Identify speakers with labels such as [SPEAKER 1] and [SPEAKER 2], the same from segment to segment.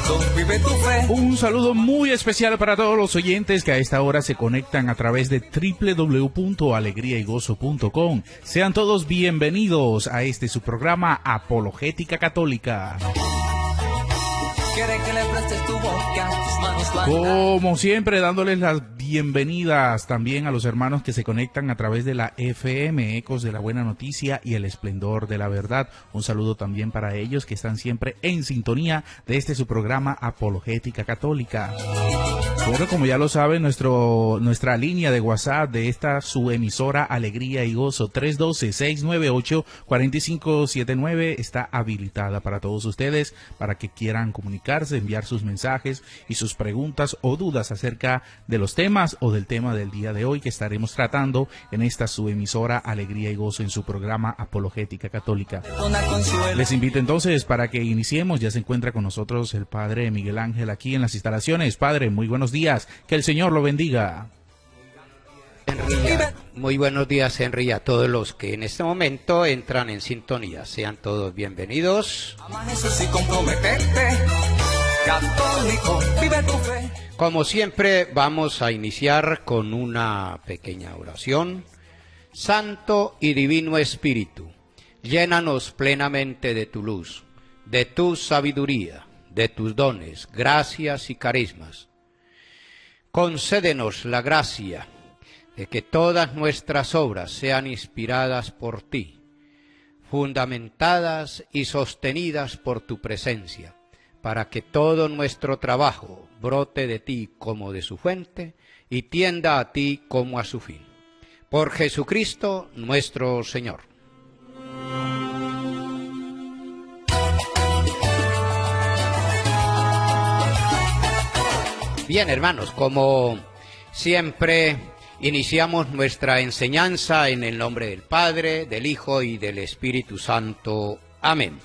[SPEAKER 1] católico, vive tu fe.
[SPEAKER 2] Un saludo muy especial para todos los oyentes que a esta hora se conectan a través de www.alegriaygozo.com. Sean todos bienvenidos a este su programa Apologética Católica.
[SPEAKER 1] Quiere que le prestes tu boca, tus manos van.
[SPEAKER 2] Como siempre, dándoles las bienvenidas también a los hermanos que se conectan a través de la FM, Ecos de la Buena Noticia y el Esplendor de la Verdad. Un saludo también para ellos que están siempre en sintonía de este su programa Apologética Católica. Bueno, como ya lo saben, nuestra línea de WhatsApp de esta su emisora Alegría y Gozo 312-698-4579 está habilitada para todos ustedes, para que quieran comunicarse, enviar sus mensajes y sus preguntas o dudas acerca de los temas o del tema del día de hoy que estaremos tratando en esta su emisora Alegría y Gozo en su programa Apologética Católica. Les invito entonces para que iniciemos. Ya se encuentra con nosotros el Padre Miguel Ángel aquí en las instalaciones. Padre, muy buenos días, que el Señor lo bendiga.
[SPEAKER 3] Muy buenos días, Henry, a todos los que en este momento entran en sintonía. Sean todos bienvenidos.
[SPEAKER 1] Ama a Jesús y comprometerte, católico, vive tu fe.
[SPEAKER 3] Como siempre, vamos a iniciar con una pequeña oración. Santo y Divino Espíritu, llénanos plenamente de tu luz, de tu sabiduría, de tus dones, gracias y carismas. Concédenos la gracia de que todas nuestras obras sean inspiradas por ti, fundamentadas y sostenidas por tu presencia, para que todo nuestro trabajo brote de ti como de su fuente y tienda a ti como a su fin. Por Jesucristo nuestro Señor. Bien, hermanos, como siempre iniciamos nuestra enseñanza en el nombre del Padre, del Hijo y del Espíritu Santo. Amén.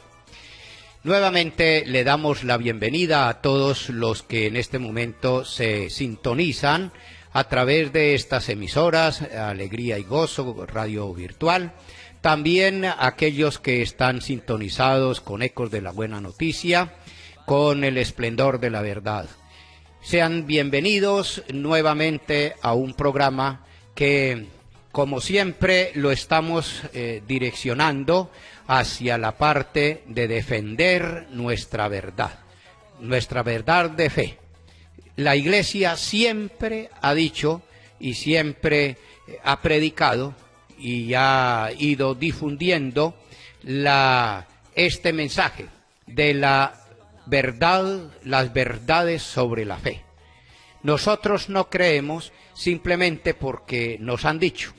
[SPEAKER 3] Nuevamente le damos la bienvenida a todos los que en este momento se sintonizan a través de estas emisoras, Alegría y Gozo, radio virtual. También aquellos que están sintonizados con Ecos de la Buena Noticia, con el Esplendor de la Verdad. Sean bienvenidos nuevamente a un programa que, como siempre, lo estamos direccionando hacia la parte de defender nuestra verdad de fe. La Iglesia siempre ha dicho y siempre ha predicado y ha ido difundiendo este mensaje de la verdad, las verdades sobre la fe. Nosotros no creemos simplemente porque nos han dicho.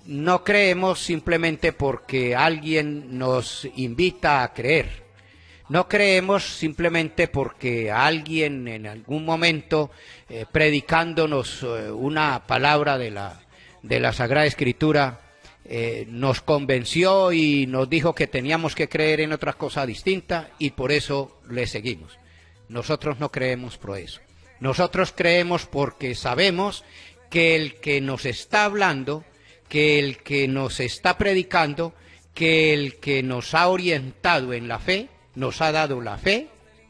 [SPEAKER 3] No creemos simplemente porque alguien nos invita a creer. No creemos simplemente porque alguien en algún momento predicándonos una palabra de la Sagrada Escritura nos convenció y nos dijo que teníamos que creer en otra cosa distinta y por eso le seguimos. Nosotros no creemos por eso. Nosotros creemos porque sabemos que el que nos está hablando, que el que nos está predicando, que el que nos ha orientado en la fe, nos ha dado la fe,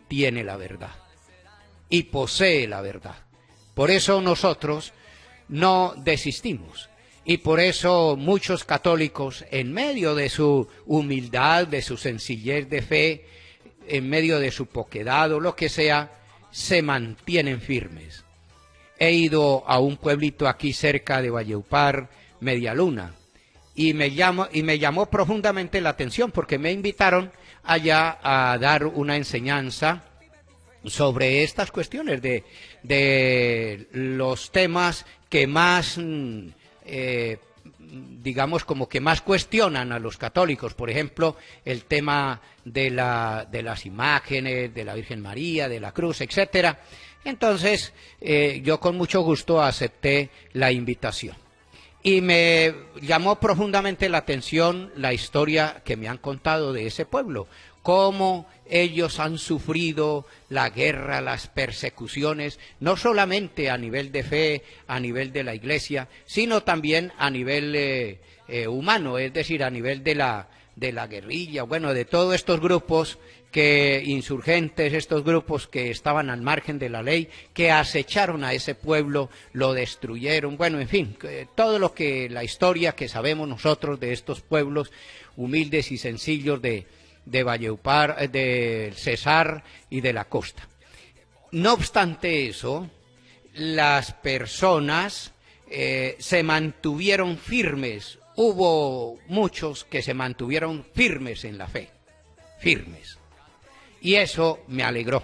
[SPEAKER 3] tiene la verdad y posee la verdad. Por eso nosotros no desistimos. Y por eso muchos católicos, en medio de su humildad, de su sencillez de fe, en medio de su poquedad o lo que sea, se mantienen firmes. He ido a un pueblito aquí cerca de Valledupar, Medialuna, y me llamó profundamente la atención porque me invitaron allá a dar una enseñanza sobre estas cuestiones de los temas que más digamos como que más cuestionan a los católicos, por ejemplo, el tema de las imágenes, de la Virgen María, de la cruz, etcétera. Entonces, yo con mucho gusto acepté la invitación. Y me llamó profundamente la atención la historia que me han contado de ese pueblo, cómo ellos han sufrido la guerra, las persecuciones, no solamente a nivel de fe, a nivel de la Iglesia, sino también a nivel humano, es decir, a nivel de de la guerrilla, bueno, de todos estos grupos que insurgentes, estos grupos que estaban al margen de la ley, que acecharon a ese pueblo, lo destruyeron, bueno, en fin, todo lo que la historia que sabemos nosotros de estos pueblos humildes y sencillos de Valledupar, de Cesar y de la costa. No obstante eso, las personas se mantuvieron firmes. Hubo muchos que se mantuvieron firmes en la fe, firmes. Y eso me alegró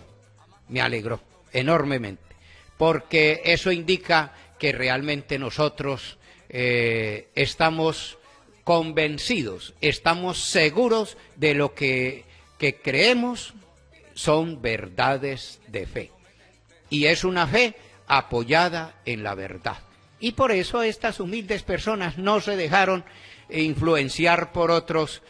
[SPEAKER 3] enormemente, porque eso indica que realmente nosotros estamos convencidos, estamos seguros de lo que creemos son verdades de fe. Y es una fe apoyada en la verdad. Y por eso estas humildes personas no se dejaron influenciar por otras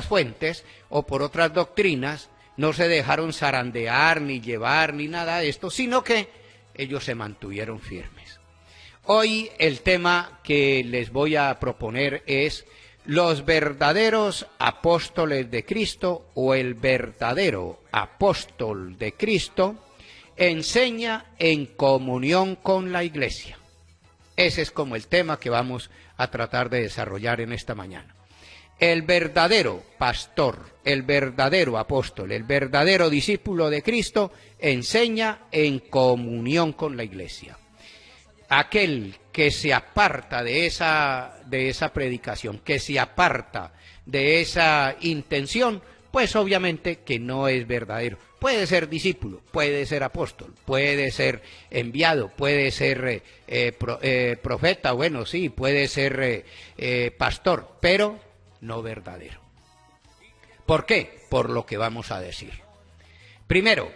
[SPEAKER 3] fuentes o por otras doctrinas, no se dejaron zarandear, ni llevar, ni nada de esto, sino que ellos se mantuvieron firmes. Hoy el tema que les voy a proponer es los verdaderos apóstoles de Cristo, o el verdadero apóstol de Cristo enseña en comunión con la Iglesia. Ese es como el tema que vamos a tratar de desarrollar en esta mañana. El verdadero pastor, el verdadero apóstol, el verdadero discípulo de Cristo enseña en comunión con la Iglesia. Aquel que se aparta de esa predicación, que se aparta de esa intención, pues obviamente que no es verdadero. Puede ser discípulo, puede ser apóstol, puede ser enviado, puede ser profeta, bueno, sí, puede ser pastor, pero no verdadero. ¿Por qué? Por lo que vamos a decir. Primero,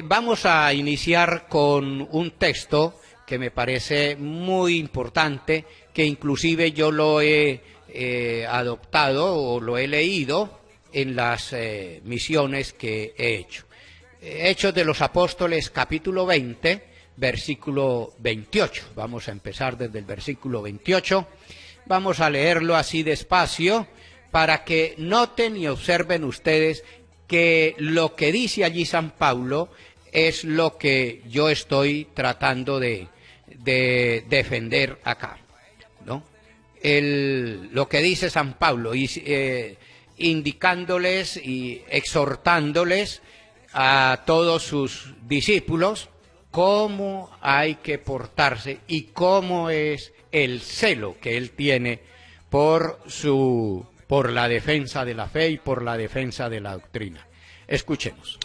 [SPEAKER 3] vamos a iniciar con un texto que me parece muy importante, que inclusive yo lo he adoptado o lo he leído en las misiones que he hecho. Hechos de los Apóstoles, capítulo 20, versículo 28. Vamos a empezar desde el versículo 28. Vamos a leerlo así despacio para que noten y observen ustedes que lo que dice allí San Pablo es lo que yo estoy tratando de defender acá, ¿no? Lo que dice San Pablo, indicándoles y exhortándoles a todos sus discípulos cómo hay que portarse y cómo es el celo que él tiene por la defensa de la fe y por la defensa de la doctrina. Escuchemos.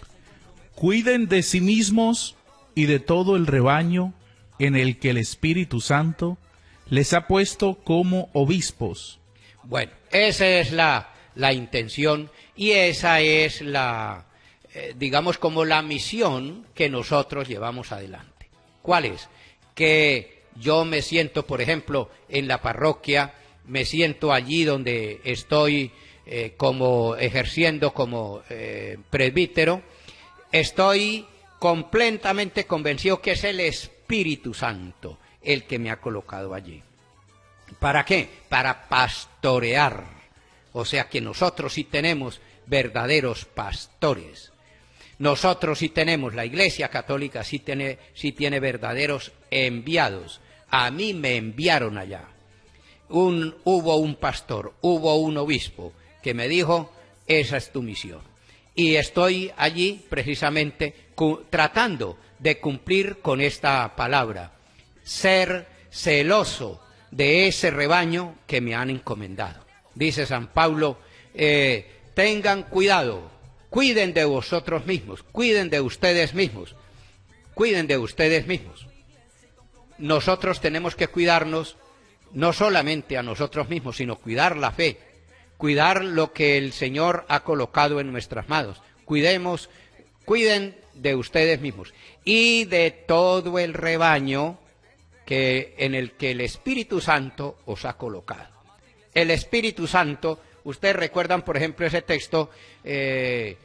[SPEAKER 2] Cuiden de sí mismos y de todo el rebaño en el que el Espíritu Santo les ha puesto como obispos.
[SPEAKER 3] Bueno, esa es la intención y esa es digamos, como la misión que nosotros llevamos adelante. ¿Cuál es? Que yo me siento, por ejemplo, en la parroquia, me siento allí donde estoy ejerciendo como presbítero, estoy completamente convencido que es el Espíritu Santo el que me ha colocado allí. ¿Para qué? Para pastorear. O sea que nosotros sí tenemos verdaderos pastores. Nosotros sí tenemos, la Iglesia Católica sí tiene verdaderos enviados. A mí me enviaron allá. Hubo un pastor, hubo un obispo que me dijo, esa es tu misión. Y estoy allí precisamente tratando de cumplir con esta palabra, ser celoso de ese rebaño que me han encomendado. Dice San Pablo, tengan cuidado, cuiden de vosotros mismos, cuiden de ustedes mismos, cuiden de ustedes mismos. Nosotros tenemos que cuidarnos no solamente a nosotros mismos, sino cuidar la fe, cuidar lo que el Señor ha colocado en nuestras manos. Cuiden de ustedes mismos y de todo el rebaño en el que el Espíritu Santo os ha colocado. El Espíritu Santo, ustedes recuerdan, por ejemplo, ese texto, Hechos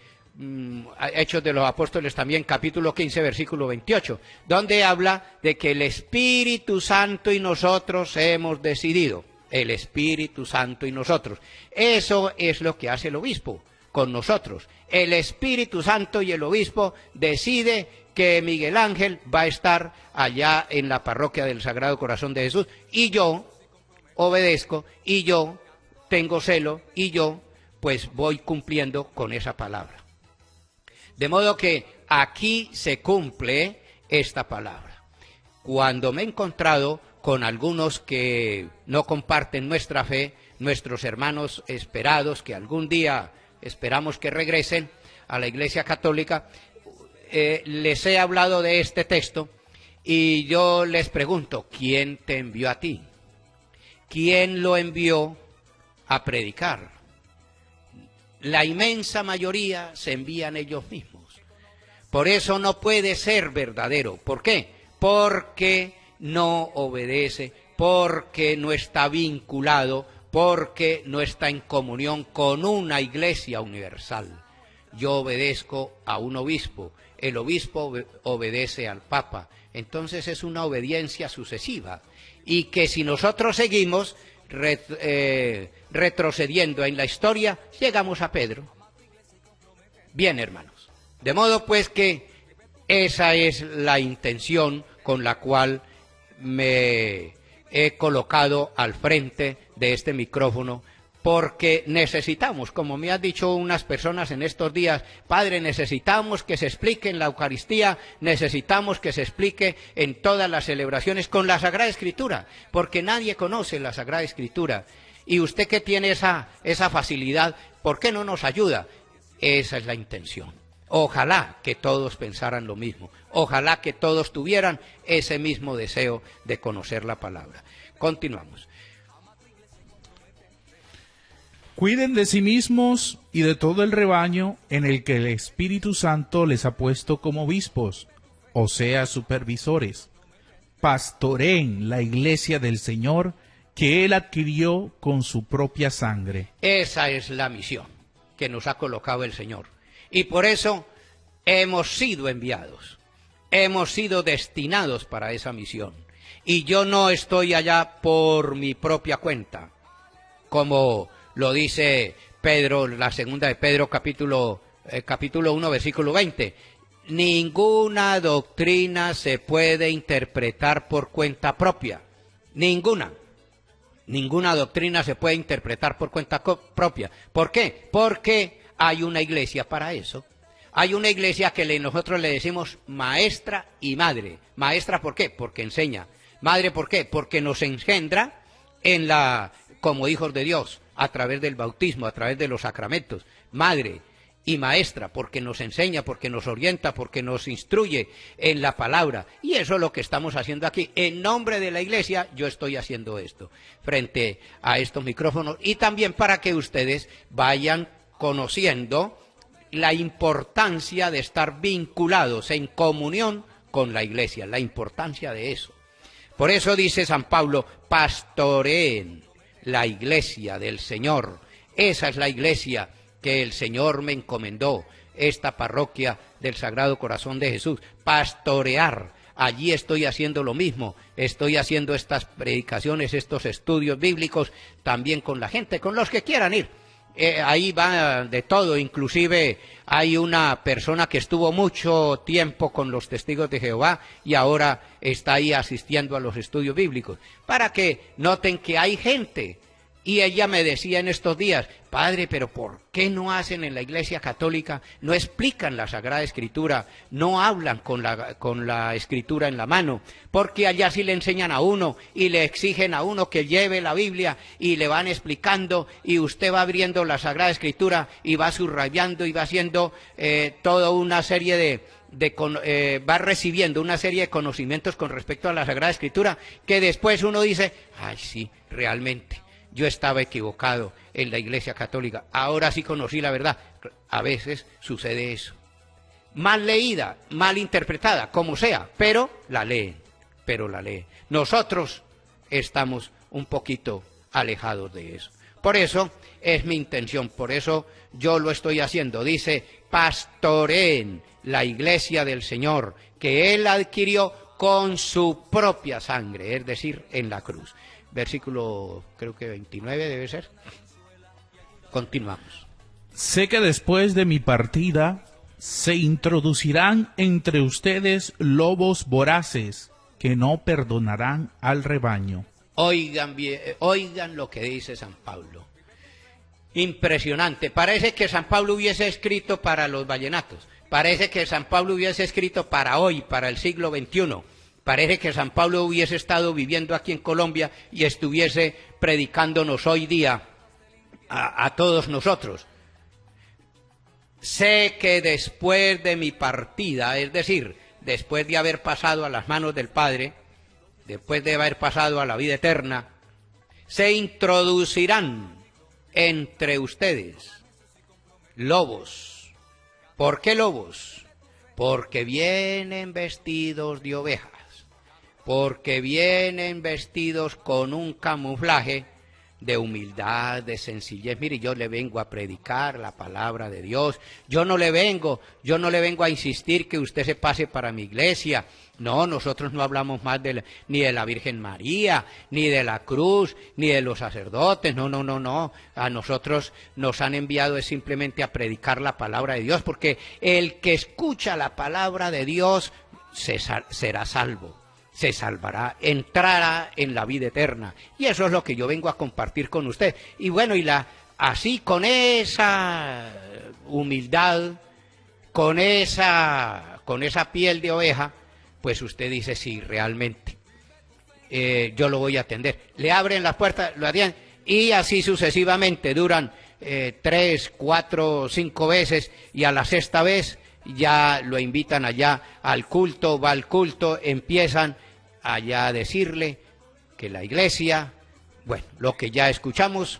[SPEAKER 3] de los Apóstoles también, capítulo 15, versículo 28, donde habla de que el Espíritu Santo y nosotros hemos decidido. el Espíritu Santo y nosotros. Eso es lo que hace el obispo con nosotros. El Espíritu Santo y el obispo decide que Miguel Ángel va a estar allá en la parroquia del Sagrado Corazón de Jesús, y yo obedezco, y yo tengo celo, y yo pues voy cumpliendo con esa palabra. De modo que aquí se cumple esta palabra. Cuando me he encontrado con algunos que no comparten nuestra fe, nuestros hermanos esperados, que algún día esperamos que regresen a la Iglesia Católica, les he hablado de este texto y yo les pregunto, ¿quién te envió a ti? ¿Quién lo envió a predicar? La inmensa mayoría se envían ellos mismos. Por eso no puede ser verdadero. ¿Por qué? Porque no obedece, porque no está vinculado, porque no está en comunión con una iglesia universal. Yo obedezco a un obispo, el obispo obedece al Papa. Entonces es una obediencia sucesiva. Y que si nosotros seguimos retrocediendo en la historia, llegamos a Pedro. Bien, hermanos. De modo pues que esa es la intención con la cual me he colocado al frente de este micrófono, porque necesitamos, como me han dicho unas personas en estos días, Padre, necesitamos que se explique en la Eucaristía, necesitamos que se explique en todas las celebraciones con la Sagrada Escritura, porque nadie conoce la Sagrada Escritura. Y usted que tiene esa facilidad, ¿por qué no nos ayuda? Esa es la intención. Ojalá que todos pensaran lo mismo, ojalá que todos tuvieran ese mismo deseo de conocer la palabra. Continuamos.
[SPEAKER 2] Cuiden de sí mismos y de todo el rebaño en el que el Espíritu Santo les ha puesto como obispos, o sea, supervisores. Pastoreen la iglesia del Señor que Él adquirió con su propia sangre.
[SPEAKER 3] Esa es la misión que nos ha colocado el Señor. Y por eso hemos sido enviados, hemos sido destinados para esa misión. Y yo no estoy allá por mi propia cuenta, como lo dice Pedro, la segunda de Pedro, capítulo 1, versículo 20. Ninguna doctrina se puede interpretar por cuenta propia. Ninguna doctrina se puede interpretar por cuenta propia. ¿Por qué? Porque hay una iglesia para eso. Hay una iglesia que nosotros le decimos maestra y madre. Maestra, ¿por qué? Porque enseña. Madre, ¿por qué? Porque nos engendra como hijos de Dios, a través del bautismo, a través de los sacramentos. Madre y maestra, porque nos enseña, porque nos orienta, porque nos instruye en la palabra. Y eso es lo que estamos haciendo aquí. En nombre de la iglesia, yo estoy haciendo esto, frente a estos micrófonos, y también para que ustedes vayan conociendo la importancia de estar vinculados en comunión con la iglesia, la importancia de eso. Por eso dice San Pablo, pastoreen la iglesia del Señor. Esa es la iglesia que el Señor me encomendó, esta parroquia del Sagrado Corazón de Jesús, pastorear. Allí estoy haciendo lo mismo, estoy haciendo estas predicaciones, estos estudios bíblicos, también con la gente, con los que quieran ir. Ahí va de todo, inclusive hay una persona que estuvo mucho tiempo con los testigos de Jehová y ahora está ahí asistiendo a los estudios bíblicos, para que noten que hay gente. Y ella me decía en estos días, Padre, pero ¿por qué no hacen en la Iglesia Católica? No explican la Sagrada Escritura, no hablan con la Escritura en la mano, porque allá sí le enseñan a uno y le exigen a uno que lleve la Biblia y le van explicando y usted va abriendo la Sagrada Escritura y va subrayando y va haciendo toda una serie va recibiendo una serie de conocimientos con respecto a la Sagrada Escritura que después uno dice, ay sí, realmente. Yo estaba equivocado en la Iglesia Católica, ahora sí conocí la verdad. A veces sucede eso. Mal leída, mal interpretada, como sea, pero la leen. Nosotros estamos un poquito alejados de eso. Por eso es mi intención, por eso yo lo estoy haciendo. Dice, pastoreen la Iglesia del Señor, que Él adquirió con su propia sangre, es decir, en la cruz. versículo creo que 29 debe ser. Continuamos.
[SPEAKER 2] Sé que después de mi partida se introducirán entre ustedes lobos voraces que no perdonarán al rebaño.
[SPEAKER 3] Oigan bien, oigan lo que dice San Pablo. Impresionante. Parece que San Pablo hubiese escrito para los vallenatos. Parece que San Pablo hubiese escrito para hoy, para el siglo XXI. Parece que San Pablo hubiese estado viviendo aquí en Colombia y estuviese predicándonos hoy día a todos nosotros. Sé que después de mi partida, es decir, después de haber pasado a las manos del Padre, después de haber pasado a la vida eterna, se introducirán entre ustedes lobos. ¿Por qué lobos? Porque vienen vestidos de ovejas, porque vienen vestidos con un camuflaje de humildad, de sencillez. Mire, yo le vengo a predicar la palabra de Dios. Yo no le vengo a insistir que usted se pase para mi iglesia. No, nosotros no hablamos más ni de la Virgen María, ni de la cruz, ni de los sacerdotes. No. A nosotros nos han enviado es simplemente a predicar la palabra de Dios, porque el que escucha la palabra de Dios será salvo. Se salvará, entrará en la vida eterna. Y eso es lo que yo vengo a compartir con usted. Y bueno, así con esa humildad, con esa piel de oveja, pues usted dice, sí, realmente, yo lo voy a atender. Le abren las puertas, lo atienden, y así sucesivamente duran 3, 4, 5 veces, y a la sexta vez ya lo invitan allá al culto, va al culto, empiezan allá a decirle que la iglesia, bueno, lo que ya escuchamos,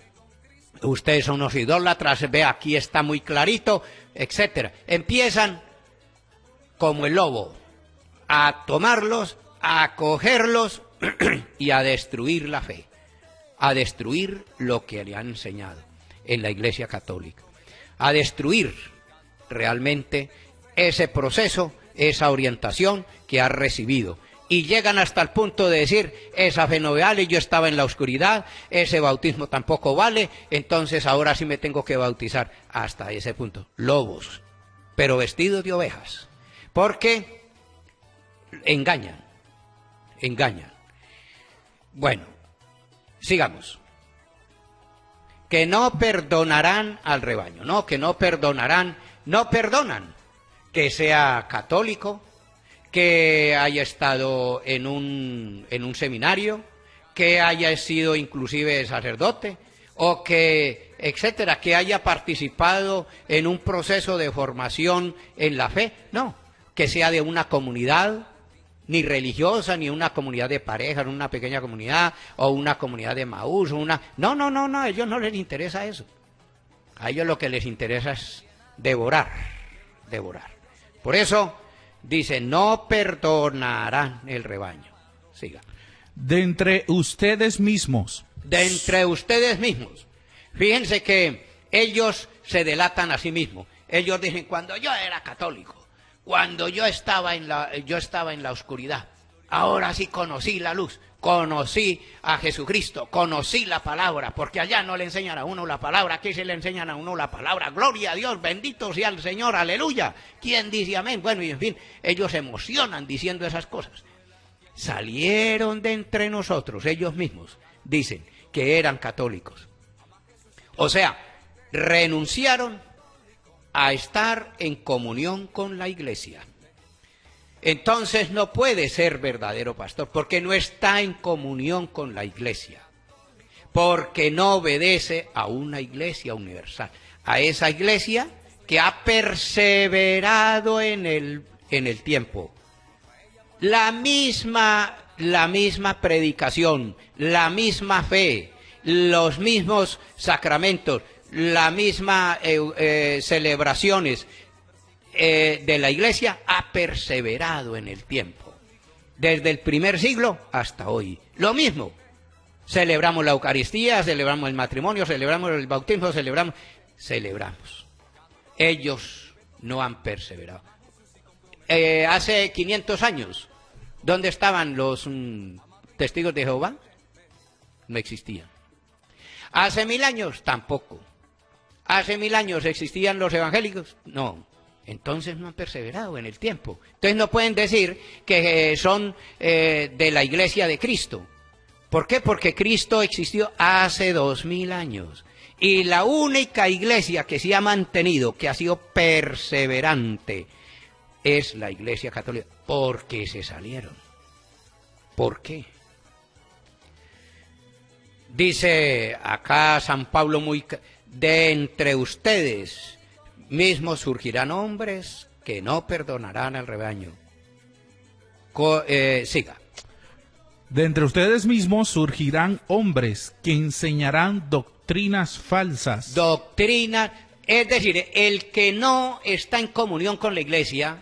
[SPEAKER 3] ustedes son unos idólatras, ve, aquí está muy clarito, etcétera. Empiezan como el lobo a tomarlos, a cogerlos y a destruir la fe, a destruir lo que le han enseñado en la Iglesia Católica, a destruir realmente ese proceso, esa orientación que ha recibido. Y llegan hasta el punto de decir, esa fe no vale, yo estaba en la oscuridad, ese bautismo tampoco vale, entonces ahora sí me tengo que bautizar. Hasta ese punto. Lobos, pero vestidos de ovejas. Porque engañan. Bueno, sigamos. Que no perdonarán al rebaño, no, que no perdonan, que sea católico, que haya estado en un seminario, que haya sido inclusive sacerdote, o que, etcétera, que haya participado en un proceso de formación en la fe. No, que sea de una comunidad, ni religiosa, ni una comunidad de parejas, una pequeña comunidad, o una comunidad de Maús, No, a ellos no les interesa eso. A ellos lo que les interesa es devorar. Por eso dice, no perdonarán el rebaño. Siga.
[SPEAKER 2] De entre ustedes mismos.
[SPEAKER 3] De entre ustedes mismos. Fíjense que ellos se delatan a sí mismos. Ellos dicen, cuando yo era católico, cuando yo estaba en la oscuridad, ahora sí conocí la luz, conocí a Jesucristo, conocí la palabra, porque allá no le enseñan a uno la palabra, aquí sí le enseñan a uno la palabra. Gloria a Dios, bendito sea el Señor, aleluya. ¿Quién dice amén? Bueno, y en fin, ellos se emocionan diciendo esas cosas. Salieron de entre nosotros, ellos mismos, dicen que eran católicos. O sea, renunciaron a estar en comunión con la iglesia. Entonces no puede ser verdadero pastor, porque no está en comunión con la iglesia, porque no obedece a una iglesia universal, a esa iglesia que ha perseverado en el tiempo. La misma predicación, la misma fe, los mismos sacramentos, las mismas celebraciones de la iglesia ha perseverado en el tiempo, desde el primer siglo hasta hoy. Lo mismo, celebramos la Eucaristía, celebramos el matrimonio, celebramos el bautismo, celebramos. Ellos no han perseverado. Hace 500 años, ¿dónde estaban los testigos de Jehová? no existían. Hace 1000 años, tampoco. Hace 1000 años existían los evangélicos, no. Entonces no han perseverado en el tiempo. Entonces no pueden decir que son de la iglesia de Cristo. ¿Por qué? Porque Cristo existió hace 2000 años. Y la única iglesia que se ha mantenido, que ha sido perseverante, es la iglesia católica. Porque se salieron. ¿Por qué? Dice acá San Pablo de entre ustedes mismos surgirán hombres que no perdonarán al rebaño. Siga.
[SPEAKER 2] De entre ustedes mismos surgirán hombres que enseñarán doctrinas falsas.
[SPEAKER 3] Doctrina, es decir, el que no está en comunión con la iglesia,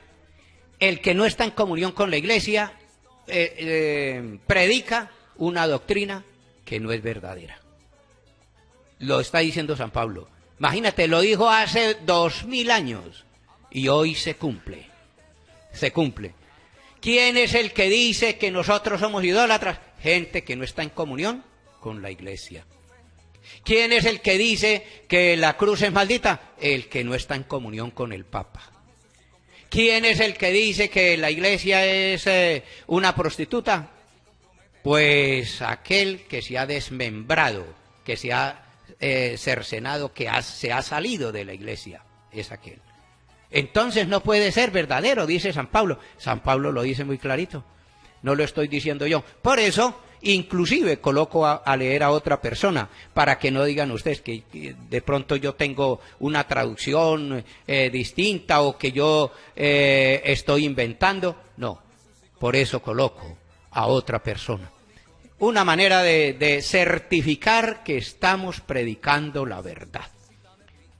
[SPEAKER 3] predica una doctrina que no es verdadera. Lo está diciendo San Pablo. Imagínate, lo dijo hace 2000 años y hoy se cumple. Se cumple. ¿Quién es el que dice que nosotros somos idólatras? Gente que no está en comunión con la iglesia. ¿Quién es el que dice que la cruz es maldita? El que no está en comunión con el Papa. ¿Quién es el que dice que la iglesia es una prostituta? Pues aquel que se ha desmembrado, que se ha cercenado, que se ha salido de la iglesia, es aquel. Entonces no puede ser verdadero, dice San Pablo. San Pablo lo dice muy clarito, no lo estoy diciendo yo. Por eso, inclusive coloco a leer a otra persona, para que no digan ustedes que de pronto yo tengo una traducción distinta o que yo estoy inventando. No, por eso coloco a otra persona. Una manera de certificar que estamos predicando la verdad.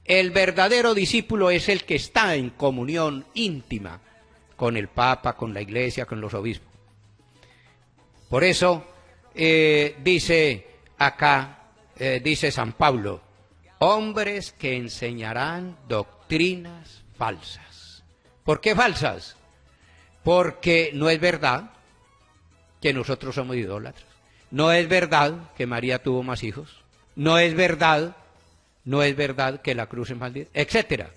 [SPEAKER 3] El verdadero discípulo es el que está en comunión íntima con el Papa, con la Iglesia, con los obispos. Por eso dice acá, dice San Pablo, hombres que enseñarán doctrinas falsas. ¿Por qué falsas? Porque no es verdad que nosotros somos idólatras. No es verdad que María tuvo más hijos. No es verdad que la cruz es maldita, etcétera.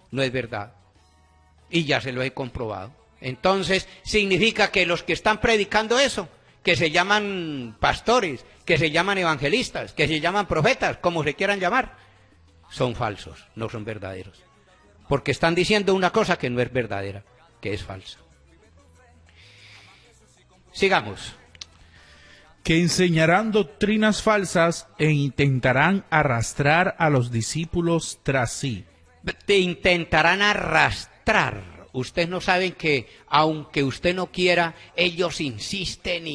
[SPEAKER 3] No es verdad. Y ya se lo he comprobado. Entonces, significa que los que están predicando eso, que se llaman pastores, que se llaman evangelistas, que se llaman profetas, como se quieran llamar, son falsos, no son verdaderos. Porque están diciendo una cosa que no es verdadera, que es falsa. Sigamos.
[SPEAKER 2] Que enseñarán doctrinas falsas e intentarán arrastrar a los discípulos tras sí.
[SPEAKER 3] Te intentarán arrastrar. Ustedes no saben que, aunque usted no quiera, ellos insisten,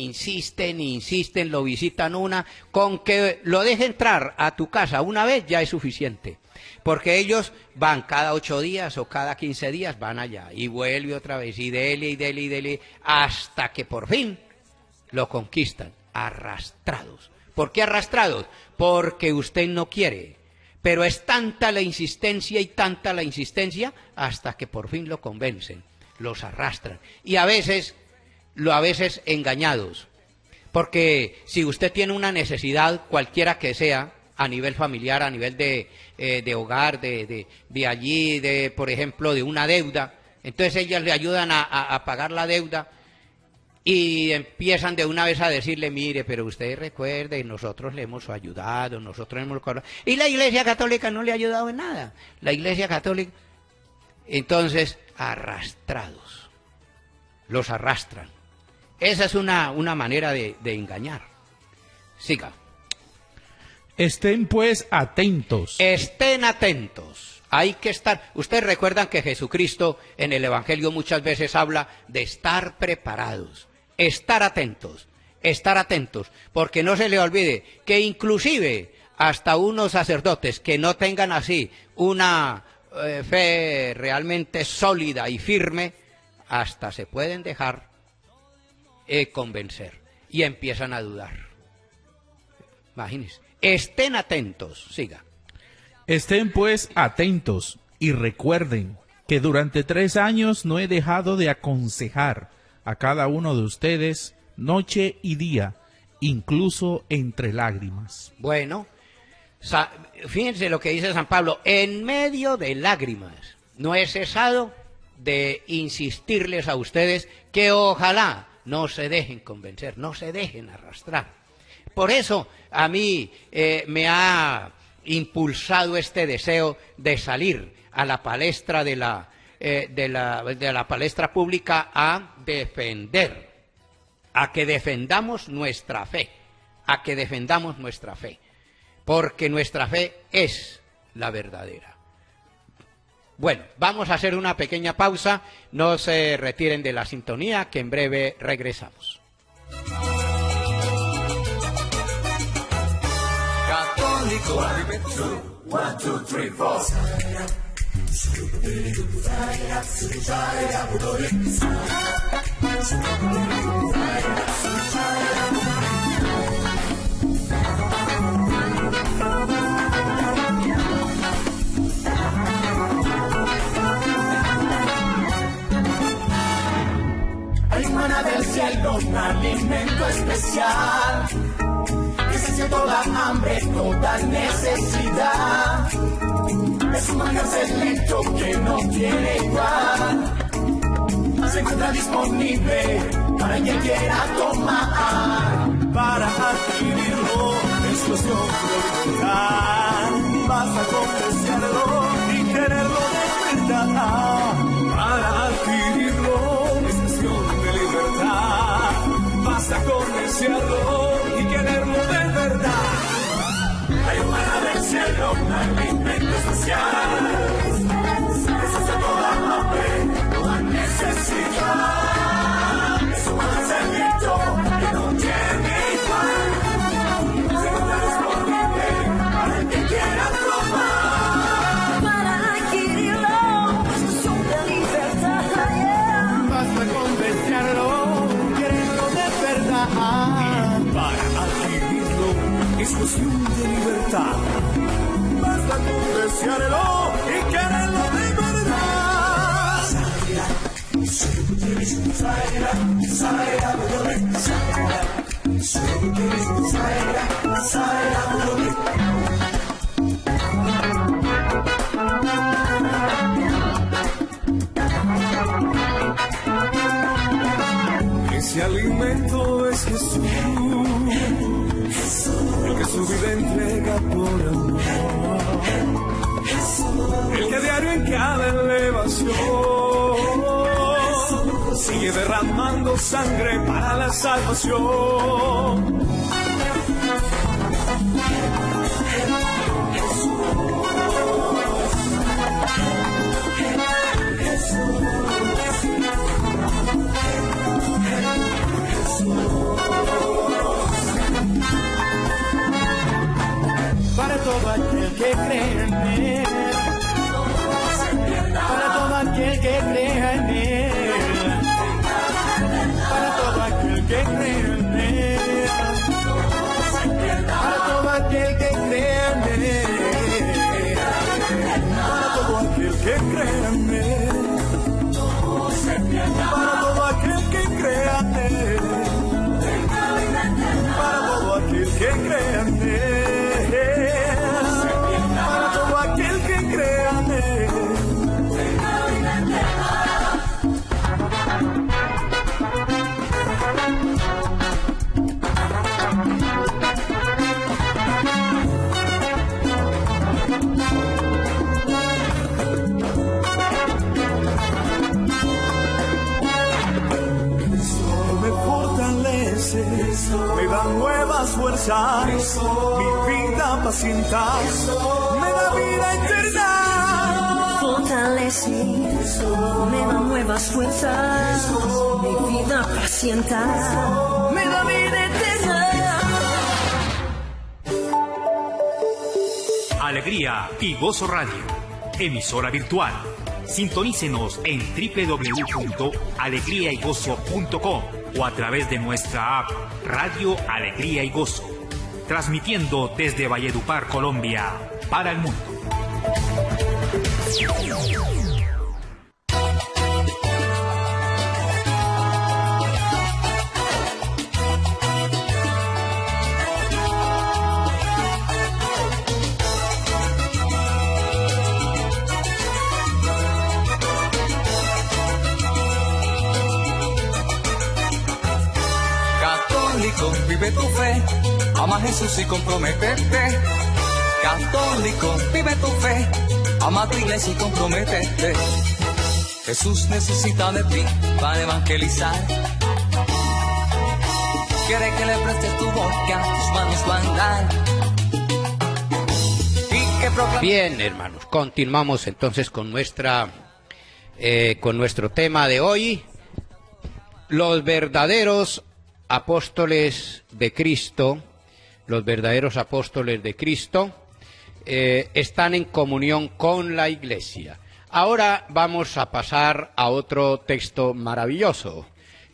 [SPEAKER 3] lo visitan con que lo deje entrar a tu casa una vez ya es suficiente. Porque ellos van cada 8 días o cada 15 días, van allá y vuelve otra vez, y dele, hasta que por fin lo conquistan. Arrastrados. ¿Por qué arrastrados? Porque usted no quiere, pero es tanta la insistencia hasta que por fin lo convencen, los arrastran, y a veces engañados, porque si usted tiene una necesidad, cualquiera que sea, a nivel familiar, a nivel de hogar, de allí, por ejemplo, de una deuda, entonces ellas le ayudan a pagar la deuda, y empiezan de una vez a decirle, mire, pero usted recuerde, nosotros le hemos ayudado, y la Iglesia Católica no le ha ayudado en nada. La Iglesia Católica, entonces, arrastrados, los arrastran. Esa es una manera de engañar. Siga.
[SPEAKER 2] Estén pues atentos.
[SPEAKER 3] Estén atentos. Hay que estar. Ustedes recuerdan que Jesucristo en el Evangelio muchas veces habla de estar preparados. Estar atentos, porque no se le olvide que inclusive hasta unos sacerdotes que no tengan así una fe realmente sólida y firme, hasta se pueden dejar convencer y empiezan a dudar. Imagínense, estén atentos, siga.
[SPEAKER 2] Estén pues atentos y recuerden que durante 3 años no he dejado de aconsejar a cada uno de ustedes noche y día, incluso entre lágrimas.
[SPEAKER 3] Bueno, fíjense lo que dice San Pablo, en medio de lágrimas. No he cesado de insistirles a ustedes que ojalá no se dejen convencer, no se dejen arrastrar. Por eso a mí me ha impulsado este deseo de salir a la palestra de la palestra pública a defender, a que defendamos nuestra fe, porque nuestra fe es la verdadera. Bueno, vamos a hacer una pequeña pausa, no se retiren de la sintonía, que en breve regresamos.
[SPEAKER 1] Católico, 1, 2, 3, 4.
[SPEAKER 4] Hay maná del cielo, un alimento especial que sacia toda hambre, toda necesidad. Es un manjar selecto que no tiene igual. Se encuentra disponible para quien quiera tomar. Para adquirirlo es cuestión de libertad. Basta con desearlo y quererlo de verdad. Para adquirirlo es cuestión de libertad. Basta con desearlo y quererlo de verdad. Hay un maná del cielo, un alimento especial. Es hacia toda hambre, toda necesidad. Es un maná selecto que no tiene igual. Se encuentra disponible para el que quiera tomar. Para adquirirlo es cuestión de libertad. Basta con desearlo, quererlo de verdad. Para adquirirlo es cuestión de libertad. Basta con desearlo y quererlo de verdad. Ese alimento es Jesús, el que su vida entrega por amor, el que diario en cada elevación sigue derramando sangre para la salvación. Para todo aquel que cree en él, para todo aquel que crea en él, para todo aquel que cree en él, para todo aquel que crea en él, para todo aquel que crea en él, para todo aquel que crea en él, para todo aquel que crea en él. Me da nuevas fuerzas, mi vida pacienta, me da vida eterna.
[SPEAKER 5] Fortalece, me da nuevas fuerzas, mi vida pacienta, me da vida eterna.
[SPEAKER 6] Alegría y Gozo Radio, emisora virtual. Sintonícenos en www.alegriaygozo.com o a través de nuestra app Radio Alegría y Gozo, transmitiendo desde Valledupar, Colombia, para el mundo.
[SPEAKER 1] vive tu fe, ama a Jesús y comprométete. Católico, vive tu fe, ama a tu iglesia y comprométete. Jesús necesita de ti para evangelizar. Quiere que le prestes tu boca, tus manos van a dar.
[SPEAKER 3] Bien, hermanos, continuamos entonces con nuestro tema de hoy. Los verdaderos apóstoles de Cristo, están en comunión con la Iglesia. Ahora vamos a pasar a otro texto maravilloso,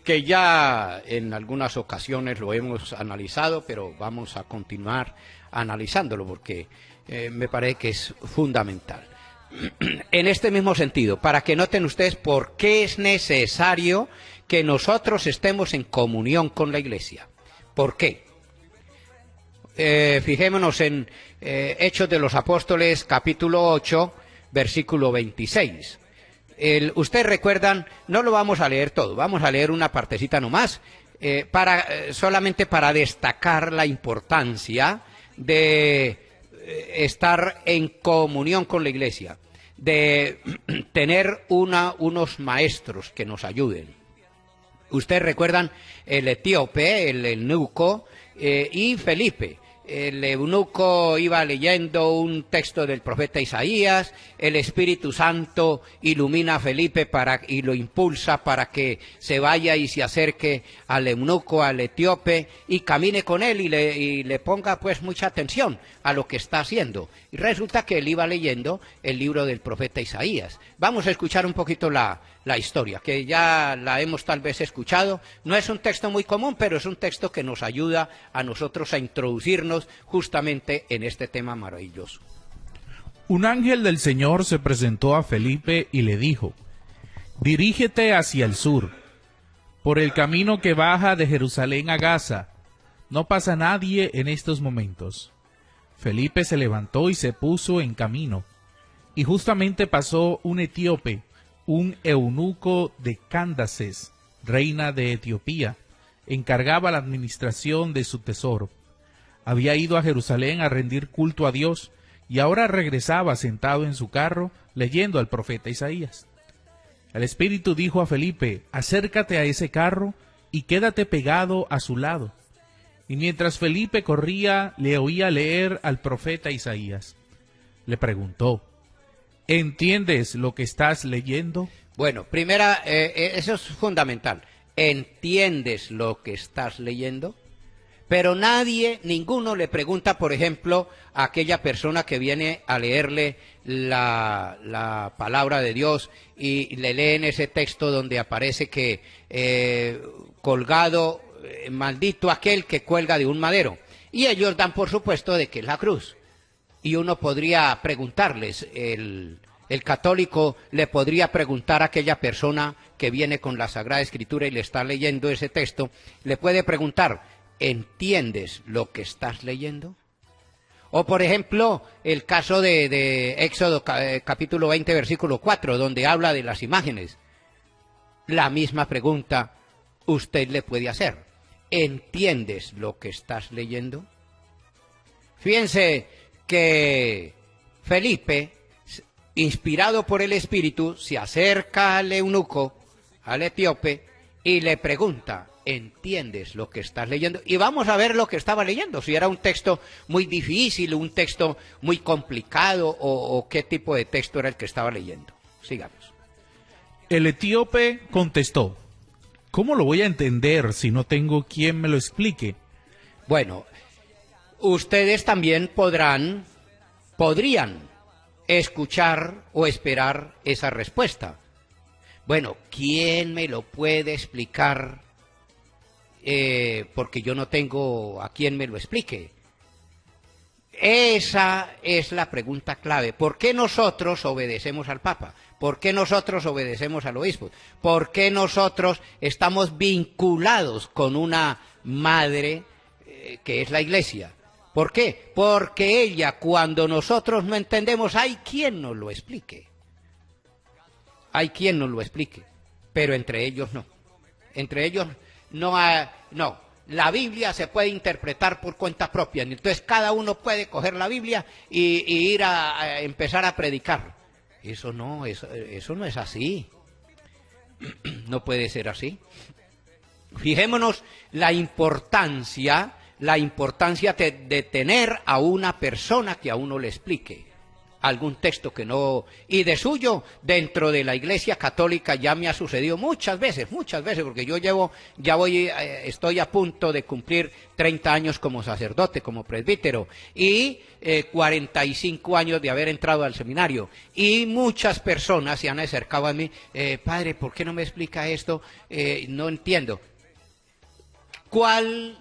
[SPEAKER 3] que ya en algunas ocasiones lo hemos analizado, pero vamos a continuar analizándolo porque me parece que es fundamental. En este mismo sentido, para que noten ustedes por qué es necesario que nosotros estemos en comunión con la Iglesia. ¿Por qué? Fijémonos en Hechos de los Apóstoles, capítulo 8, versículo 26. Ustedes recuerdan, no lo vamos a leer todo, vamos a leer una partecita nomás, solamente para destacar la importancia de estar en comunión con la Iglesia, de tener unos maestros que nos ayuden. Ustedes recuerdan el etíope, el eunuco y Felipe. El eunuco iba leyendo un texto del profeta Isaías, el Espíritu Santo ilumina a Felipe y lo impulsa para que se vaya y se acerque al eunuco, al etíope, y camine con él y le ponga pues mucha atención a lo que está haciendo. Y resulta que él iba leyendo el libro del profeta Isaías. Vamos a escuchar un poquito la historia, que ya la hemos tal vez escuchado. No es un texto muy común, pero es un texto que nos ayuda a nosotros a introducirnos justamente en este tema maravilloso.
[SPEAKER 2] Un ángel del Señor se presentó a Felipe y le dijo: dirígete hacia el sur, por el camino que baja de Jerusalén a Gaza. No pasa nadie en estos momentos. Felipe se levantó y se puso en camino, y justamente pasó un etíope, un eunuco de Candaces, reina de Etiopía, encargaba la administración de su tesoro. Había ido a Jerusalén a rendir culto a Dios, y ahora regresaba sentado en su carro, leyendo al profeta Isaías. El Espíritu dijo a Felipe: acércate a ese carro y quédate pegado a su lado. Y mientras Felipe corría, le oía leer al profeta Isaías. Le preguntó: ¿entiendes lo que estás leyendo?
[SPEAKER 3] Bueno, eso es fundamental. ¿Entiendes lo que estás leyendo? Pero ninguno le pregunta, por ejemplo, a aquella persona que viene a leerle la palabra de Dios y le leen ese texto donde aparece que colgado, maldito aquel que cuelga de un madero. Y ellos dan por supuesto de que es la cruz. Y uno podría preguntarles, el católico le podría preguntar a aquella persona que viene con la Sagrada Escritura y le está leyendo ese texto, le puede preguntar: ¿entiendes lo que estás leyendo? O por ejemplo, el caso de Éxodo capítulo 20, versículo 4, donde habla de las imágenes. La misma pregunta usted le puede hacer: ¿entiendes lo que estás leyendo? Fíjense que Felipe, inspirado por el Espíritu, se acerca al eunuco, al etíope, y le pregunta: ¿entiendes lo que estás leyendo? Y vamos a ver lo que estaba leyendo, si era un texto muy difícil, un texto muy complicado, o qué tipo de texto era el que estaba leyendo. Sigamos.
[SPEAKER 2] El etíope contestó: ¿cómo lo voy a entender si no tengo quien me lo explique?
[SPEAKER 3] Bueno, ustedes también podrían escuchar o esperar esa respuesta. Bueno, ¿quién me lo puede explicar? Porque yo no tengo a quien me lo explique. Esa es la pregunta clave. ¿Por qué nosotros obedecemos al Papa? ¿Por qué nosotros obedecemos al obispo? ¿Por qué nosotros estamos vinculados con una madre que es la Iglesia? ¿Por qué? Porque ella, cuando nosotros no entendemos, hay quien nos lo explique. Hay quien nos lo explique, pero entre ellos no. Entre ellos no, la Biblia se puede interpretar por cuenta propia. Entonces cada uno puede coger la Biblia y ir a empezar a predicar. Eso no es así. No puede ser así. Fijémonos la importancia de tener a una persona que a uno le explique algún texto que no, y de suyo dentro de la Iglesia Católica ya me ha sucedido muchas veces, porque yo estoy a punto de cumplir 30 años como sacerdote, como presbítero, y 45 años de haber entrado al seminario, y muchas personas se han acercado a mí, padre, ¿por qué no me explica esto? No entiendo. ¿Cuál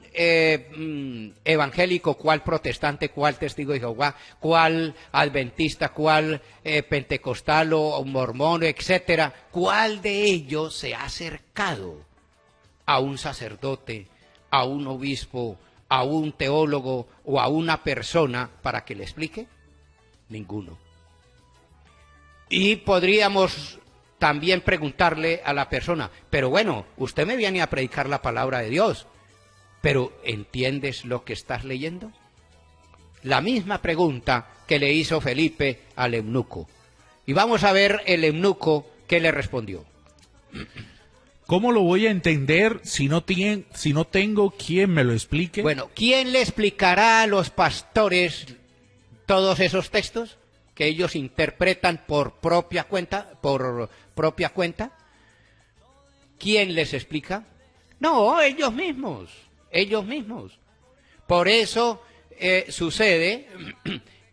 [SPEAKER 3] evangélico, cuál protestante, cuál testigo de Jehová, cuál adventista, cuál pentecostal o mormón, etcétera? ¿Cuál de ellos se ha acercado a un sacerdote, a un obispo, a un teólogo o a una persona para que le explique? Ninguno. Y podríamos también preguntarle a la persona, pero bueno, usted me viene a predicar la palabra de Dios, pero ¿entiendes lo que estás leyendo? La misma pregunta que le hizo Felipe al eunuco. Y vamos a ver el eunuco qué le respondió.
[SPEAKER 2] ¿Cómo lo voy a entender si no tengo quien me lo explique?
[SPEAKER 3] Bueno, ¿quién le explicará a los pastores todos esos textos que ellos interpretan por propia cuenta? ¿Quién les explica? No, ellos mismos. Por eso sucede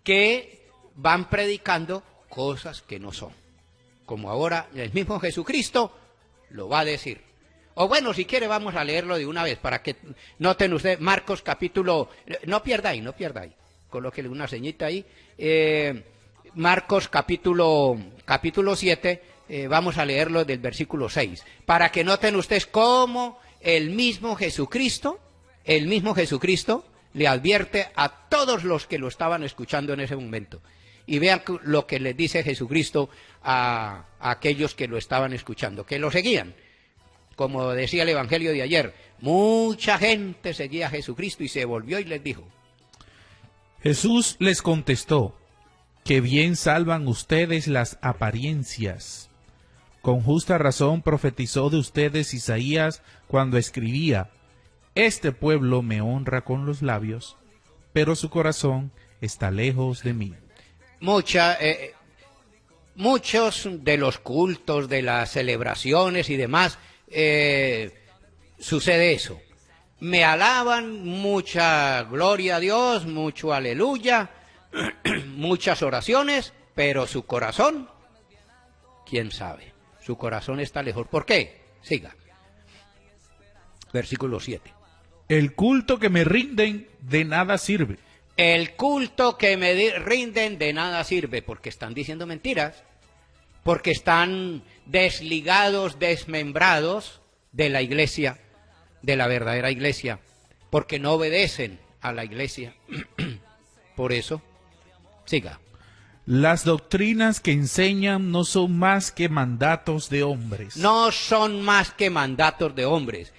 [SPEAKER 3] que van predicando cosas que no son. Como ahora el mismo Jesucristo lo va a decir. O bueno, si quiere vamos a leerlo de una vez para que noten ustedes Marcos capítulo... No pierdáis. Colóquele una señita ahí. Marcos capítulo 7, vamos a leerlo del versículo 6. Para que noten ustedes cómo el mismo Jesucristo le advierte a todos los que lo estaban escuchando en ese momento. Y vean lo que les dice Jesucristo a aquellos que lo estaban escuchando, que lo seguían. Como decía el Evangelio de ayer, mucha gente seguía a Jesucristo y se volvió y les dijo.
[SPEAKER 2] Jesús les contestó, que bien salvan ustedes las apariencias. Con justa razón profetizó de ustedes Isaías cuando escribía, este pueblo me honra con los labios, pero su corazón está lejos de mí.
[SPEAKER 3] Muchos de los cultos, de las celebraciones y demás, sucede eso. Me alaban, mucha gloria a Dios, mucho aleluya, muchas oraciones, pero su corazón, ¿quién sabe? Su corazón está lejos. ¿Por qué? Siga. Versículo 7.
[SPEAKER 2] El culto que me rinden de nada sirve.
[SPEAKER 3] El culto que me rinden de nada sirve, porque están diciendo mentiras, porque están desligados, desmembrados de la iglesia, de la verdadera iglesia, porque no obedecen a la iglesia. Por eso, siga.
[SPEAKER 2] Las doctrinas que enseñan no son más que mandatos de hombres.
[SPEAKER 3] No son más que mandatos de hombres.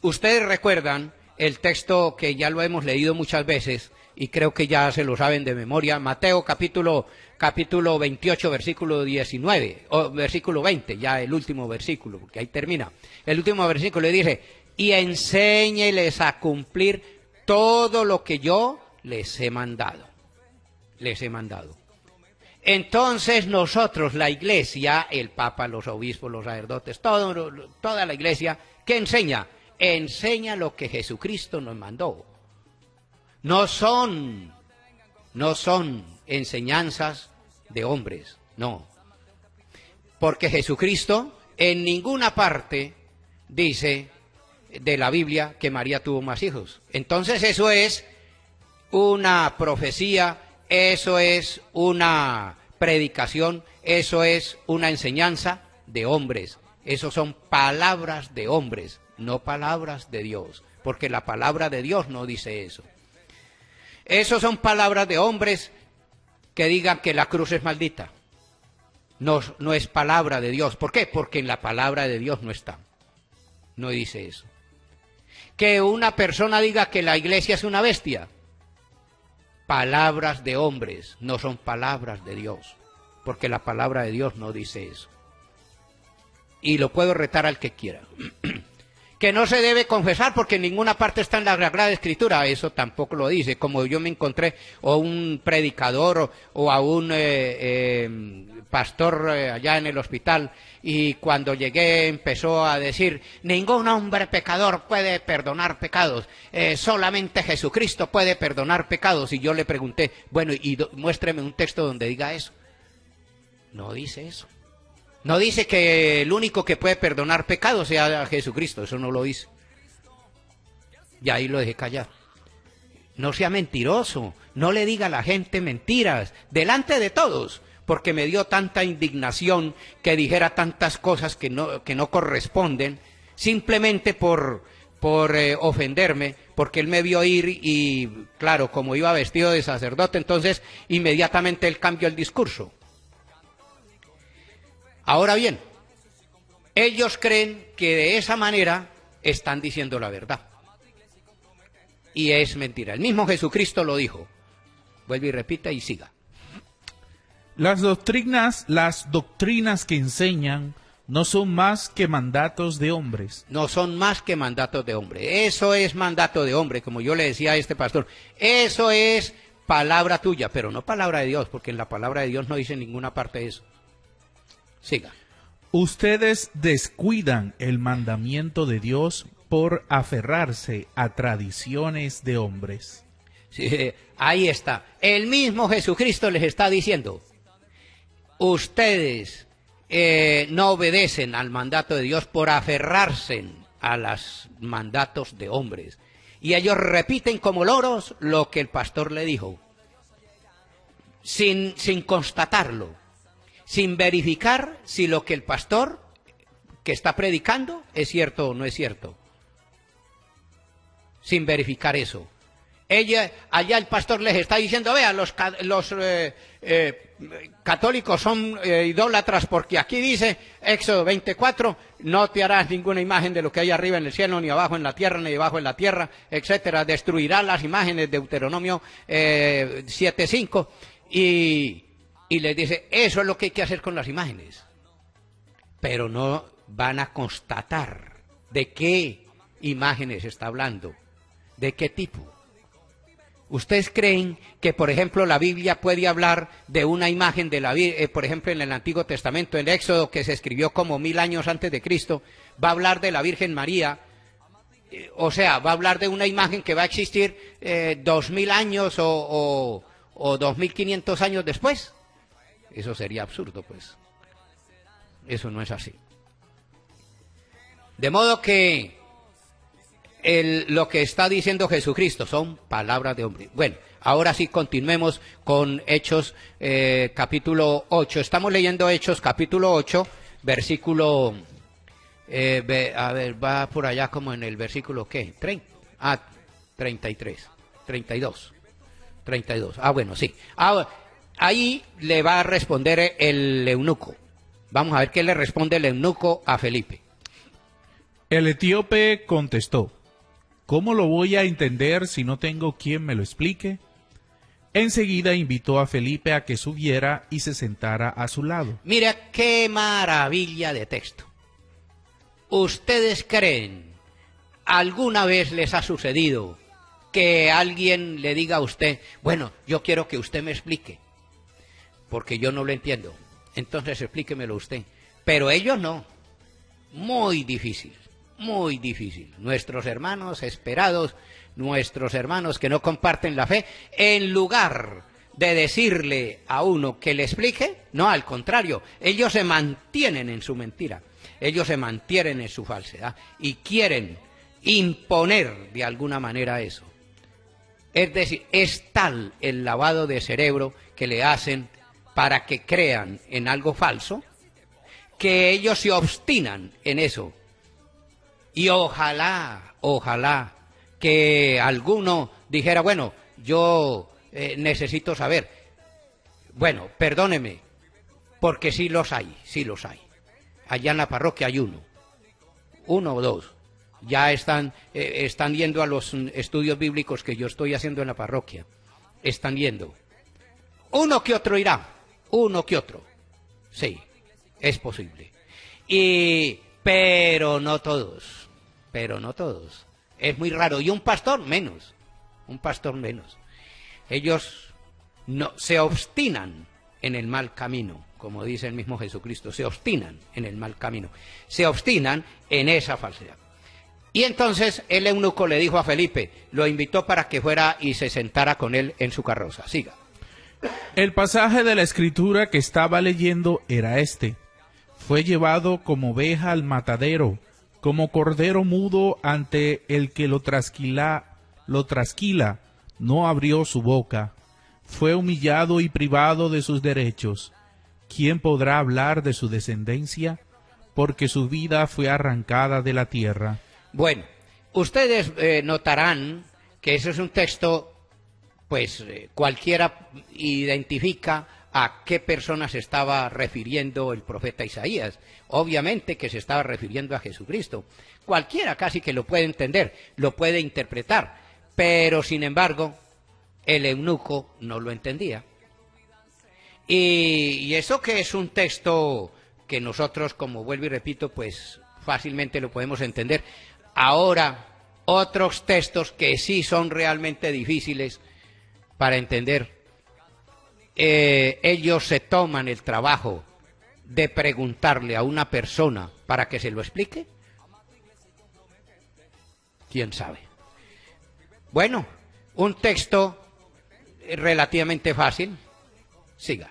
[SPEAKER 3] Ustedes recuerdan el texto que ya lo hemos leído muchas veces y creo que ya se lo saben de memoria, Mateo capítulo 28, versículo 19, o versículo 20, ya el último versículo, porque ahí termina. El último versículo le dice, y enséñeles a cumplir todo lo que yo les he mandado. Entonces nosotros, la iglesia, el Papa, los obispos, los sacerdotes, toda la iglesia, ¿qué enseña? Enseña lo que Jesucristo nos mandó. No son enseñanzas de hombres, no. Porque Jesucristo en ninguna parte dice de la Biblia que María tuvo más hijos. Entonces eso es una profecía, eso es una predicación, eso es una enseñanza de hombres. Eso son palabras de hombres, no palabras de Dios, porque la palabra de Dios no dice eso. Esos son palabras de hombres que digan que la cruz es maldita. No es palabra de Dios. ¿Por qué? Porque en la palabra de Dios no está. No dice eso. que una persona diga que la iglesia es una bestia. Palabras de hombres, no son palabras de Dios, porque la palabra de Dios no dice eso. Y lo puedo retar al que quiera. Que no se debe confesar porque en ninguna parte está en la Sagrada Escritura, eso tampoco lo dice. Como yo me encontré o un predicador o a un pastor allá en el hospital, y cuando llegué empezó a decir: ningún hombre pecador puede perdonar pecados, solamente Jesucristo puede perdonar pecados. Y yo le pregunté: bueno, y muéstreme un texto donde diga eso. No dice eso. No dice que el único que puede perdonar pecados sea Jesucristo, eso no lo dice. Y ahí lo dejé callar. No sea mentiroso, no le diga a la gente mentiras, delante de todos, porque me dio tanta indignación que dijera tantas cosas que no corresponden, simplemente por ofenderme, porque él me vio ir y, claro, como iba vestido de sacerdote, entonces inmediatamente él cambió el discurso. Ahora bien, ellos creen que de esa manera están diciendo la verdad. Y es mentira. El mismo Jesucristo lo dijo. Vuelve y repita y siga.
[SPEAKER 2] Las doctrinas que enseñan no son más que mandatos de hombres.
[SPEAKER 3] No son más que mandatos de hombre. Eso es mandato de hombre, como yo le decía a este pastor. Eso es palabra tuya, pero no palabra de Dios, porque en la palabra de Dios no dice en ninguna parte eso. Siga.
[SPEAKER 2] Ustedes descuidan el mandamiento de Dios por aferrarse a tradiciones de hombres.
[SPEAKER 3] Sí, ahí está. El mismo Jesucristo les está diciendo: ustedes no obedecen al mandato de Dios por aferrarse a los mandatos de hombres. Y ellos repiten como loros lo que el pastor le dijo, sin constatarlo, sin verificar si lo que el pastor que está predicando es cierto o no es cierto. Sin verificar eso. Allá el pastor les está diciendo: vea, los católicos son idólatras porque aquí dice, Éxodo 24, no te harás ninguna imagen de lo que hay arriba en el cielo, ni abajo en la tierra, ni debajo en la tierra, etcétera. Destruirás las imágenes, Deuteronomio 7:5, y les dice: eso es lo que hay que hacer con las imágenes. Pero no van a constatar de qué imágenes está hablando, de qué tipo. ¿Ustedes creen que, por ejemplo, la Biblia puede hablar de una imagen de la Virgen, por ejemplo, en el Antiguo Testamento, en Éxodo, que se escribió como 1000 años antes de Cristo, va a hablar de la Virgen María? O sea, va a hablar de una imagen que va a existir 2000 años o 2500 años después. Eso sería absurdo, pues. Eso no es así. De modo que lo que está diciendo Jesucristo son palabras de hombre. Bueno, ahora sí continuemos con Hechos capítulo 8. Estamos leyendo Hechos capítulo 8, versículo... a ver, va por allá como en el versículo, ¿qué? 33, 32. Ah, bueno, sí. Ahí le va a responder el eunuco. Vamos a ver qué le responde el eunuco a Felipe.
[SPEAKER 2] El etíope contestó: ¿cómo lo voy a entender si no tengo quien me lo explique? Enseguida invitó a Felipe a que subiera y se sentara a su lado.
[SPEAKER 3] Mira qué maravilla de texto. ¿Ustedes creen, alguna vez les ha sucedido que alguien le diga a usted: bueno, yo quiero que usted me explique, porque yo no lo entiendo, entonces explíquemelo usted? Pero ellos no. Muy difícil, muy difícil. Nuestros hermanos esperados, nuestros hermanos que no comparten la fe, en lugar de decirle a uno que le explique, no, al contrario, ellos se mantienen en su mentira, ellos se mantienen en su falsedad y quieren imponer de alguna manera eso. Es decir, es tal el lavado de cerebro que le hacen para que crean en algo falso, que ellos se obstinan en eso. Y ojalá que alguno dijera: bueno, yo necesito saber. Bueno, perdóneme, porque sí los hay. Allá en la parroquia hay uno o dos. ya están yendo a los estudios bíblicos que yo estoy haciendo en la parroquia. Están yendo. Uno que otro irá, uno que otro. Sí, es posible. Pero no todos, Es muy raro. Y un pastor menos. Ellos no se obstinan en el mal camino, como dice el mismo Jesucristo, se obstinan en el mal camino, se obstinan en esa falsedad. Y entonces el eunuco le dijo a Felipe, lo invitó para que fuera y se sentara con él en su carroza. Siga.
[SPEAKER 2] El pasaje de la escritura que estaba leyendo era este: fue llevado como oveja al matadero, como cordero mudo ante el que lo trasquila, no abrió su boca. Fue humillado y privado de sus derechos. ¿Quién podrá hablar de su descendencia? Porque su vida fue arrancada de la tierra.
[SPEAKER 3] Bueno, ustedes notarán que eso es un texto, pues cualquiera identifica a qué persona se estaba refiriendo el profeta Isaías. Obviamente que se estaba refiriendo a Jesucristo. Cualquiera casi que lo puede entender, lo puede interpretar, pero sin embargo el eunuco no lo entendía. Y eso que es un texto que nosotros, como vuelvo y repito, pues fácilmente lo podemos entender. Ahora, otros textos que sí son realmente difíciles para entender, ellos se toman el trabajo de preguntarle a una persona para que se lo explique. ¿Quién sabe? Bueno, un texto relativamente fácil. Siga.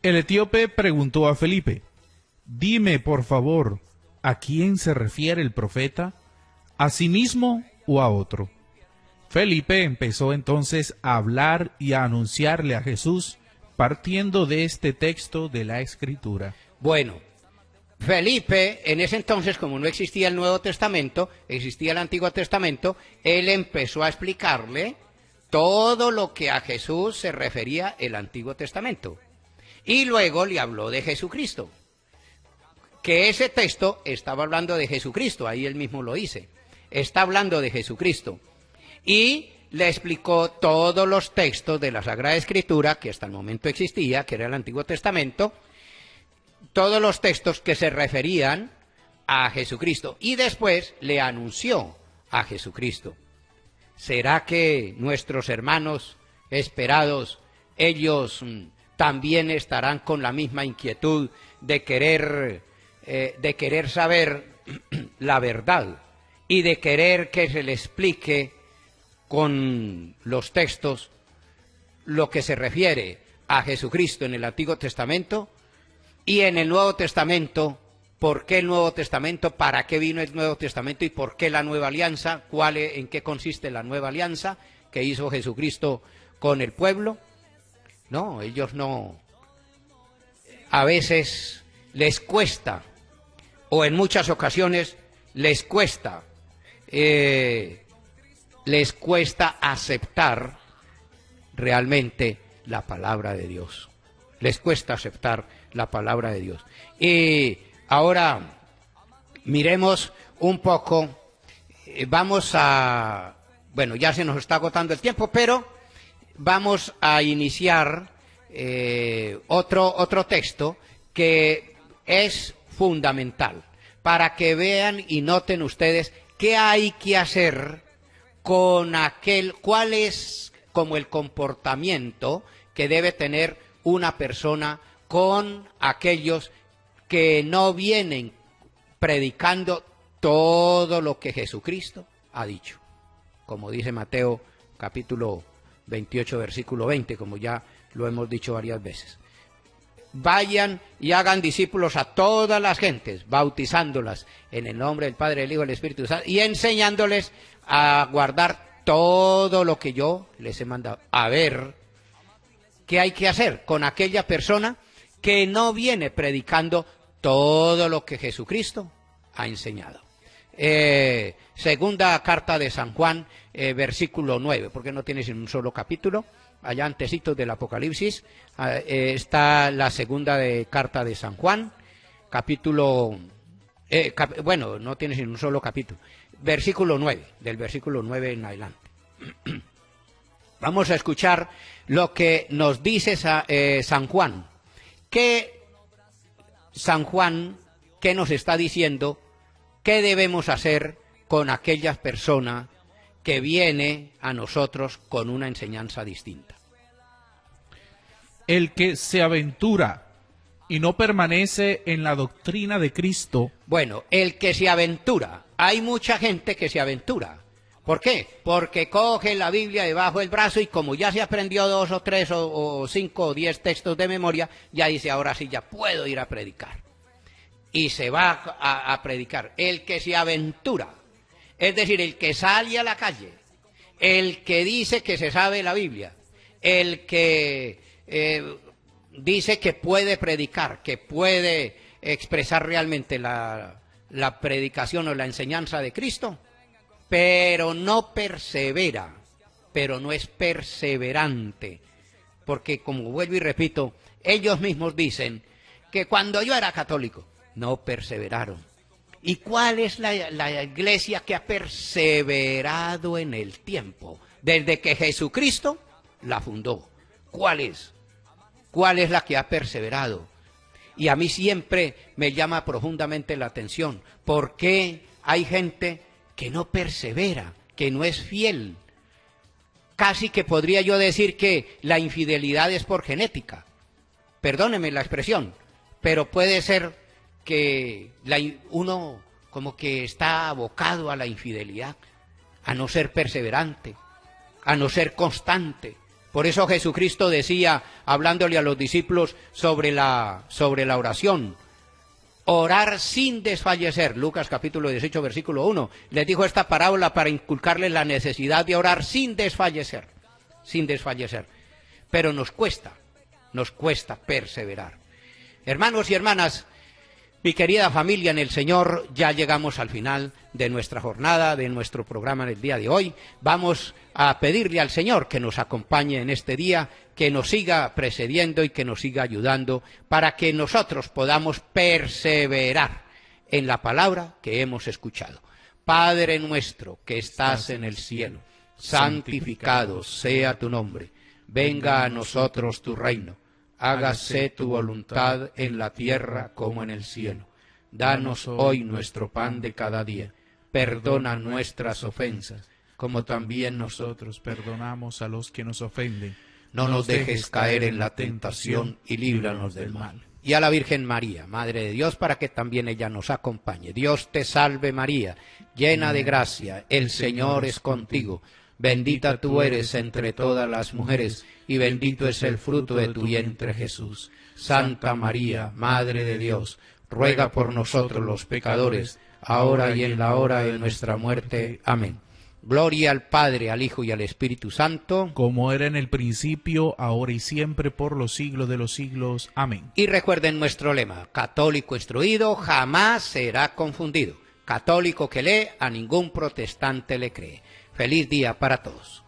[SPEAKER 2] El etíope preguntó a Felipe: dime, por favor, ¿a quién se refiere el profeta? ¿A sí mismo o a otro? Felipe empezó entonces a hablar y a anunciarle a Jesús, partiendo de este texto de la Escritura.
[SPEAKER 3] Bueno, Felipe, en ese entonces, como no existía el Nuevo Testamento, existía el Antiguo Testamento, él empezó a explicarle todo lo que a Jesús se refería el Antiguo Testamento. Y luego le habló de Jesucristo, que ese texto estaba hablando de Jesucristo, ahí él mismo lo dice, está hablando de Jesucristo. Y le explicó todos los textos de la Sagrada Escritura, que hasta el momento existía, que era el Antiguo Testamento, todos los textos que se referían a Jesucristo. Y después le anunció a Jesucristo. ¿Será que nuestros hermanos esperados, ellos también estarán con la misma inquietud de querer saber la verdad y de querer que se les explique con los textos lo que se refiere a Jesucristo en el Antiguo Testamento y en el Nuevo Testamento? ¿Por qué el Nuevo Testamento? ¿Para qué vino el Nuevo Testamento? ¿Y por qué la Nueva Alianza? ¿En qué consiste la Nueva Alianza que hizo Jesucristo con el pueblo? No, ellos no. A veces les cuesta, o en muchas ocasiones les cuesta aceptar realmente la palabra de Dios. Les cuesta aceptar la palabra de Dios. Y ahora miremos un poco, bueno, ya se nos está agotando el tiempo, pero vamos a iniciar otro texto que es fundamental para que vean y noten ustedes qué hay que hacer con cuál es como el comportamiento que debe tener una persona con aquellos que no vienen predicando todo lo que Jesucristo ha dicho. Como dice Mateo capítulo 28, versículo 20, como ya lo hemos dicho varias veces. Vayan y hagan discípulos a todas las gentes, bautizándolas en el nombre del Padre, del Hijo y del Espíritu Santo, y enseñándoles a guardar todo lo que yo les he mandado. A ver, ¿qué hay que hacer con aquella persona que no viene predicando todo lo que Jesucristo ha enseñado? Segunda carta de San Juan, versículo 9, porque no tiene sino un solo capítulo. Allá antecitos del Apocalipsis está la segunda carta de San Juan, capítulo Bueno, no tiene sino un solo capítulo. Versículo 9, del versículo 9 en adelante. Vamos a escuchar lo que nos dice San Juan. San Juan, ¿qué nos está diciendo? ¿Qué debemos hacer con aquellas personas que viene a nosotros con una enseñanza distinta?
[SPEAKER 2] El que se aventura y no permanece en la doctrina de Cristo.
[SPEAKER 3] Bueno, el que se aventura. Hay mucha gente que se aventura. ¿Por qué? Porque coge la Biblia debajo del brazo y como ya se aprendió 2 o 3 o 5 o 10 textos de memoria, ya dice, ahora sí ya puedo ir a predicar. Y se va a predicar. El que se aventura, es decir, el que sale a la calle, el que dice que se sabe la Biblia, el que dice que puede predicar, que puede expresar realmente la predicación o la enseñanza de Cristo, pero no persevera, pero no es perseverante, porque como vuelvo y repito, ellos mismos dicen que cuando yo era católico, no perseveraron. ¿Y cuál es la iglesia que ha perseverado en el tiempo? Desde que Jesucristo la fundó. ¿Cuál es? ¿Cuál es la que ha perseverado? Y a mí siempre me llama profundamente la atención. ¿Por qué hay gente que no persevera, que no es fiel? Casi que podría yo decir que la infidelidad es por genética. Perdóneme la expresión, pero puede ser que uno como que está abocado a la infidelidad, a no ser perseverante, a no ser constante. Por eso Jesucristo decía, hablándole a los discípulos sobre la oración, orar sin desfallecer. Lucas capítulo 18, versículo 1. Les dijo esta parábola para inculcarles la necesidad de orar sin desfallecer. Sin desfallecer. Pero nos cuesta perseverar. Hermanos y hermanas, mi querida familia en el Señor, ya llegamos al final de nuestra jornada, de nuestro programa en el día de hoy. Vamos a pedirle al Señor que nos acompañe en este día, que nos siga precediendo y que nos siga ayudando para que nosotros podamos perseverar en la palabra que hemos escuchado. Padre nuestro que estás en el cielo, santificado sea tu nombre. Venga a nosotros tu reino. Hágase tu voluntad en la tierra como en el cielo. Danos hoy nuestro pan de cada día. Perdona nuestras ofensas, como también nosotros
[SPEAKER 2] perdonamos a los que nos ofenden.
[SPEAKER 3] No nos dejes caer en la tentación y líbranos del mal. Y a la Virgen María, Madre de Dios, para que también ella nos acompañe. Dios te salve María, llena de gracia, el Señor es contigo. Bendita tú eres entre todas las mujeres, y bendito es el fruto de tu vientre Jesús. Santa María, Madre de Dios, ruega por nosotros los pecadores, ahora y en la hora de nuestra muerte. Amén. Gloria al Padre, al Hijo y al Espíritu Santo,
[SPEAKER 2] como era en el principio, ahora y siempre, por los siglos de los siglos. Amén.
[SPEAKER 3] Y recuerden nuestro lema: católico instruido jamás será confundido. Católico que lee, a ningún protestante le cree. Feliz día para todos.